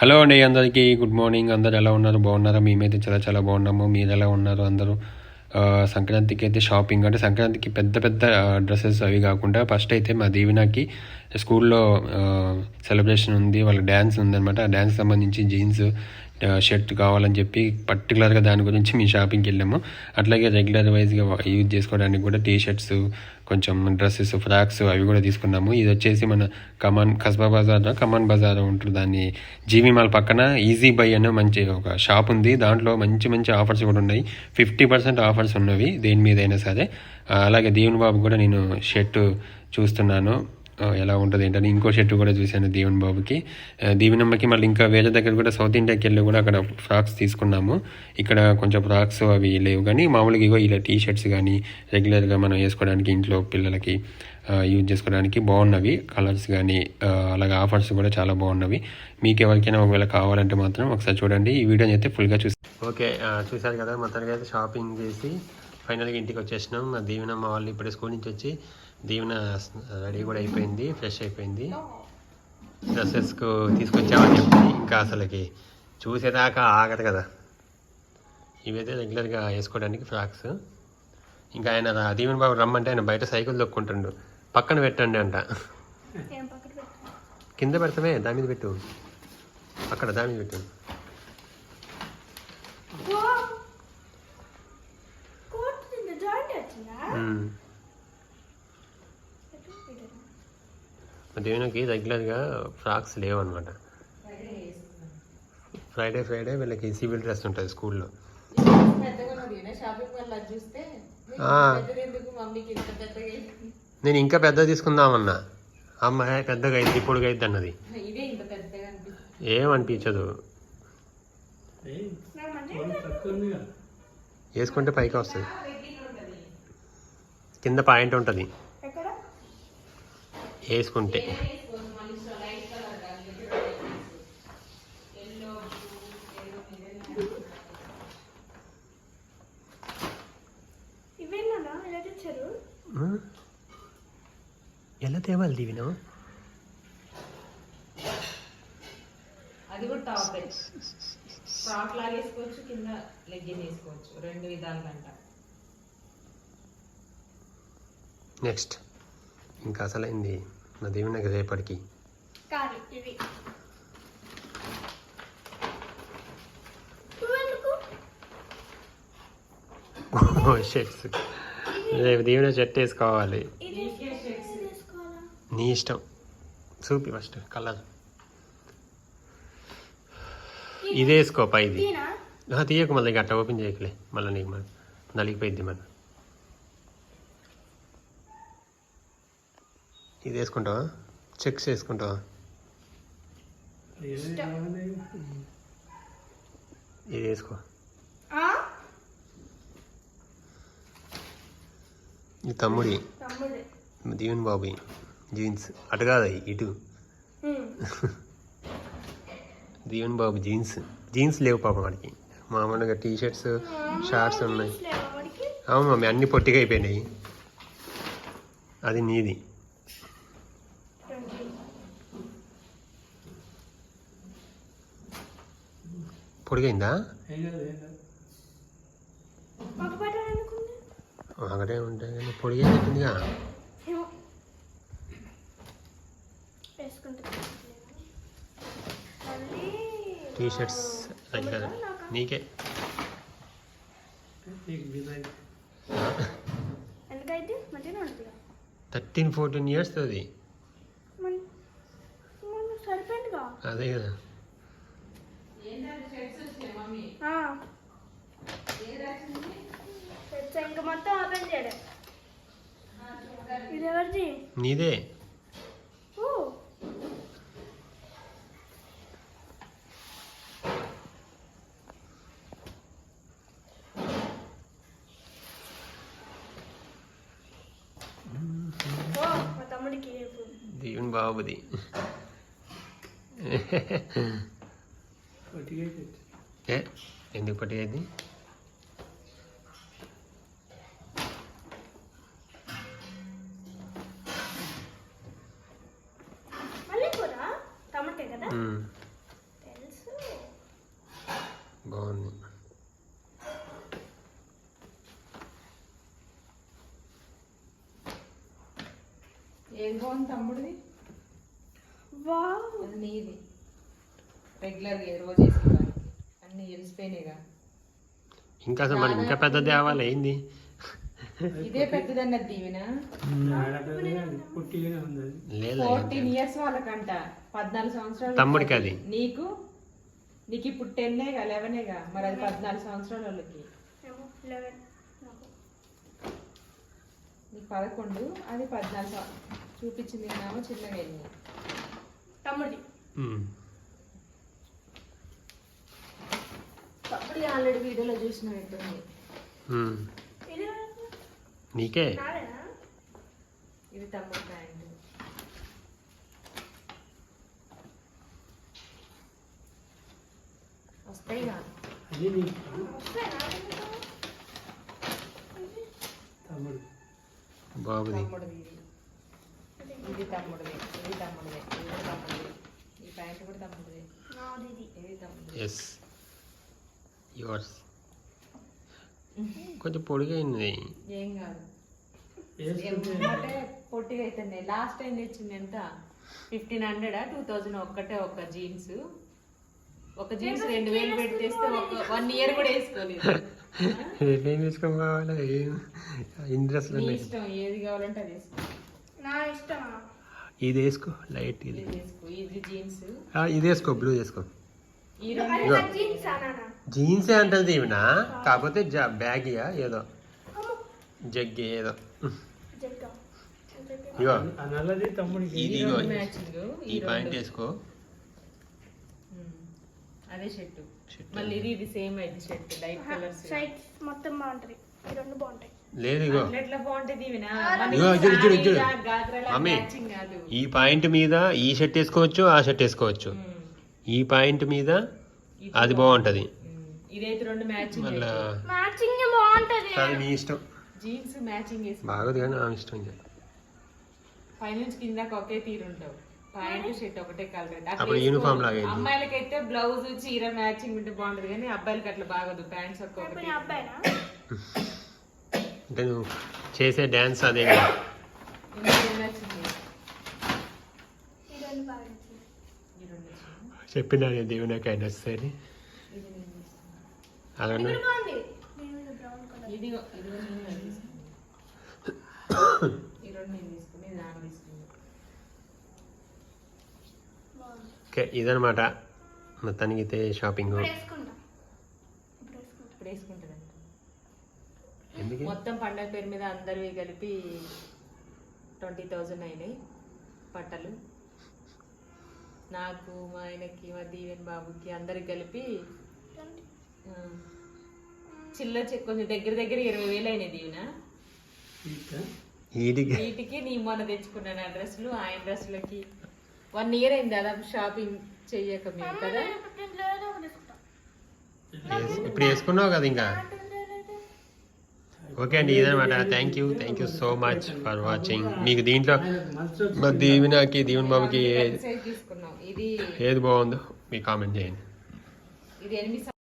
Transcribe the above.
Hello అండి, అందరికీ good morning. అందరు ఎలా ఉన్నారు? బాగున్నారా? మేమైతే చాలా చాలా బాగున్నాము. మీరు ఎలా ఉన్నారు అందరూ? సంక్రాంతికి అయితే షాపింగ్, అంటే సంక్రాంతికి పెద్ద పెద్ద డ్రెస్సెస్ అవి కాకుండా ఫస్ట్ అయితే మా దీవెనకి స్కూల్లో సెలబ్రేషన్ ఉంది, వాళ్ళ డ్యాన్స్ ఉందన్నమాట. ఆ డ్యాన్స్ సంబంధించి జీన్స్ షర్ట్ కావాలని చెప్పి పర్టికులర్గా దాని గురించి మేము షాపింగ్కి వెళ్ళాము. అట్లాగే రెగ్యులర్ వైజ్గా యూజ్ చేసుకోవడానికి కూడా టీ షర్ట్స్, కొంచెం డ్రెస్సెస్, ఫ్రాక్స్ అవి కూడా తీసుకున్నాము. ఇది వచ్చేసి మన కస్బా బజార్, కమాన్ బజార్ ఉంటుంది, దాన్ని జీవి మాల్ పక్కన ఈజీ బై అనే మంచి ఒక షాప్ ఉంది. దాంట్లో మంచి మంచి ఆఫర్స్ కూడా ఉన్నాయి. 50% ఆఫర్స్ ఉన్నవి దేని మీదైనా సరే. అలాగే దేవుని బాబు కూడా నేను షర్ట్ చూస్తున్నాను ఎలా ఉంటుంది ఏంటని. ఇంకో షర్ట్ కూడా చూశాను దేవుని బాబుకి, దీవెనమ్మకి. మళ్ళీ ఇంకా వేరే దగ్గర కూడా సౌత్ ఇండియాకి వెళ్ళి కూడా అక్కడ ఫ్రాక్స్ తీసుకున్నాము. ఇక్కడ కొంచెం ఫ్రాక్స్ అవి లేవు, కానీ మామూలుగా ఇగో ఇలా టీ షర్ట్స్ కానీ రెగ్యులర్గా మనం వేసుకోవడానికి ఇంట్లో పిల్లలకి యూజ్ చేసుకోవడానికి బాగున్నవి. కలర్స్ కానీ అలాగే ఆఫర్స్ కూడా చాలా బాగున్నవి. మీకు ఎవరికైనా ఒకవేళ కావాలంటే మాత్రం ఒకసారి చూడండి. ఈ వీడియోని అయితే ఫుల్గా చూసి ఓకే. చూశారు కదా, మొత్తానికి అయితే షాపింగ్ చేసి ఫైనల్గా ఇంటికి వచ్చేసినాం. మా దీవెనమ్మ వాళ్ళు ఇప్పుడే స్కూల్ నుంచి వచ్చి, దీవెన రెడీ కూడా అయిపోయింది, ఫ్రెష్ అయిపోయింది. డ్రెస్సెస్కు తీసుకొచ్చామని చెప్పి ఇంకా అసలుకి చూసేదాకా ఆగదు కదా. ఇవైతే రెగ్యులర్గా వేసుకోవడానికి ఫ్రాక్స్. ఇంకా ఆయన దీవెన బాబు రమ్మంటే ఆయన బయట సైకిల్ దొక్కుంటుండు. పక్కన పెట్టండి అంట. కింద పెడతామే, దాని మీద పెట్టు, అక్కడ దాని మీద పెట్టు. దేవునికి రెగ్యులర్గా ఫ్రాక్స్ లేవన్నమాట. ఫ్రైడే వీళ్ళకి సివిల్ డ్రెస్ ఉంటుంది స్కూల్లో. నేను ఇంకా పెద్ద తీసుకుందామన్నా, అమ్మాయి పెద్దగా అయింది, ఇప్పుడుగా అయింది అన్నది. ఏమనిపించదు, వేసుకుంటే పైకి వస్తుంది. కింద పాయింట్ ఉంటుంది వేసుకుంటే. ఎలా తేవాలి దీవిన? అది కూడా టాప్ ఫ్రాక్ లాగా వేసుకోవచ్చు, కింద లెగ్గిన్ వేసుకోవచ్చు, రెండు విధాలుగా అంట. నెక్స్ట్ ఇంకా అసలైంది మా దేవునికి రేపటికి షర్ట్స్. రేపు దేవుని షర్ట్ వేసుకోవాలి, నీ ఇష్టం. చూపి ఫస్ట్ కలర్. ఇది వేసుకో పైది, తీయకు మళ్ళీ గట్ట ఓపెన్ చేయకలే, మళ్ళీ నీకు మన నలిగిపోయిద్ది. మన ఇది వేసుకుంటావా? చెక్స్ వేసుకుంటావా? ఇది వేసుకో. ఇది తమ్ముడి, దీవెన్ బాబు జీన్స్. అటు కాదు, ఇటు. దీవెన్ బాబు జీన్స్ లేవు పాపం వాడికి. మామూలుగా టీ షర్ట్స్, షార్ట్స్ ఉన్నాయి. అవును మమ్మీ, అన్ని పొట్టిగా అయిపోయినాయి. అది నీది. పొడిగైందా? ఒకటే ఉంటాయి కానీ పొడిగా చెప్పిందిగా. టీ షర్ట్స్ రెగ్యులర్ నీకే. 13-14 years అది. అదే కదా. నీదే. దీవెన్ బాబుది. ఎందుకు పట్టిగైంది? ఏది బాగుంది తమ్ముడిది? వావ్ అది నీది రెగ్యులర్ రోజు వేసుకోవడానికి అన్ని తెలిసిపోయినాయిగా. ఇంకా అసలు మనకి ఇంకా పెద్దది అవ్వాలి ఏంది. ఇదే పెద్దదన్నది దీవెన. లేదు 14 years వాళ్ళకంట, 14 సంవత్సరాలు తమ్ముడికి అది. నీకు ఇప్పుడు 10 11 మరి అది 14 సంవత్సరాల వాళ్ళకి. 11 నీకు 11 అది 14 చూపించింది నామో చిన్నగా అయింది. తమ్ముడి తమ్ముడి ఆల్రెడీ వీడియోలో చూసినట్టుంది. ఇది నీకే నాదేనా? ఇది తమ్ముడి ప్యాంట్. వస్తాయిగా బాబుది. తమ్ముడిది ఇది తమ్ముడిది, ఇది తమ్ముడిది, ఇది తమ్ముడిది. ఈ ప్యాంట్ కూడా తమ్ముడిది, నాది ఇది. ఇది తమ్ముడిది. Yes yours. కొంచెం పొడిగైంది. ఏం కాదు, అంటే పొట్టిగా అవుతుంది. లాస్ట్ టైం తెచ్చింది ఎంత 1500 2000 ఒక్క జీన్స్. ఒక జీన్స్ 2000 పెట్టి తెస్తే 1 year కూడా వేసుకోలేదు. ఏం తీసుకోవాలి ఇంట్రెస్ట్ నీ ఇష్టం, ఏది కావాలంటే అది వేసుకో. నా ఇష్టం. ఇది వేసుకో లైట్ ఇది ఇది వేసుకో, ఇది జీన్స్. ఇది వేసుకో బ్లూ వేసుకో. ఈ రెండు ఇగో. జీన్స్ అన్నానా? జీన్సే అంటది ఈవినా, కాకపోతే బ్యాగియా ఏదో జగ్గి ఏదో. జగ్గా. ఇగో నల్లది తమ్ముడికి. ఇది ఈ ఇగో రెండు మ్యాచింగ్. ఈ పాయింట్ వేసుకో. అదే షర్ట్. మళ్ళీ ఇది సేమ్ అయితే షర్ట్ లైట్ కలర్స్. సైడ్స్ మొత్తం బాగుంటది. ఈ రెండు బాగుంటాయి. లేదు ఇగో ఎట్లా బాగుంటది వినా. ఇగో చూడు చూడు మమ్మీ, మ్యాచింగ్ కాదు. ఈ పాయింట్ మీద ఈ షర్ట్ వేసుకోవచ్చు, ఆ షర్ట్ వేసుకోవచ్చు. ఈ పాయింట్ మీద అది బాగుంటది. ఇదైతే రెండు మ్యాచింగ్. మళ్ళా మ్యాచింగ్ బాగుంటది. అది నీ ఇష్టం. జీన్స్ మ్యాచింగ్ వేసుకో. బాగోదు కానీ ఆమె ఇష్టం. పైనుంచి కిందకి ఒకే తీరు ఉంటావు. ప్యాంట్ షర్ట్ ఒకటే కలర్. అప్పుడు యూనిఫామ్ లాగా అయింది. అమ్మాయిలకైతే బ్లౌజ్ చీర మ్యాచింగ్ ఉంటే బాగుంటది కానీ అబ్బాయిలకి అట్లా బాగోదు. ప్యాంట్స్ ఒక్కొక్కటి. అబ్బాయినా? అంటే నువ్వు చేసే డాన్స్ అదే కదా. ఇంకేం నచ్చింది? ఈ రెండు బాగా నచ్చింది. ఈ రెండు నచ్చింది. చెప్పినా దేవునికైనా వస్తాయని ఇది నేను తీసుకున్నా. అలా ఇది బాగుంది. నేను ఇది బ్రౌన్ కలర్. ఇదిగో ఇదిగో నేను తీసుకున్నా. ఈ రెండు నేను తీసుకున్నా, ఇది నాన్న తీసుకున్నా. బాగుంది. ఓకే ఇదనమాట మొత్తానికి అయితే షాపింగ్. ఇప్పుడు వేసుకుంటా. ఇప్పుడు వేసుకుంటా. ఇప్పుడు వేసుకుంటుందంట. ఎందుకు మొత్తం పండగ పేరు మీద అందరివి కలిపి 20,000 అయినాయి బట్టలు. నాకు, మా ఆయనకి, మా దీవెన్ బాబుకి అందరికి కలిపి కొంచెం దగ్గర 20,000 అయినాయి దీవెన. వీటికి నీ మొన్న తెచ్చుకున్నాను ఆ డ్రెస్సులు, ఆయన డ్రెస్సులకి 1 year అయింది దాదాపు షాపింగ్ చెయ్యక మేము కదా. నేను లేదా ఒకటి వేసుకుంటా. ఇప్పుడు వేసుకున్నావు కదా ఇంకా. ఓకే అండి ఇదనమాట. Thank you so much for watching. మీకు దీంట్లో మా దీవెనకి దీవెన్ బాబుకి సైజ్ తీసుకున్నాం. ఇది ఏది బాగుందో మీకు కామెంట్ చేయండి. ఇది 8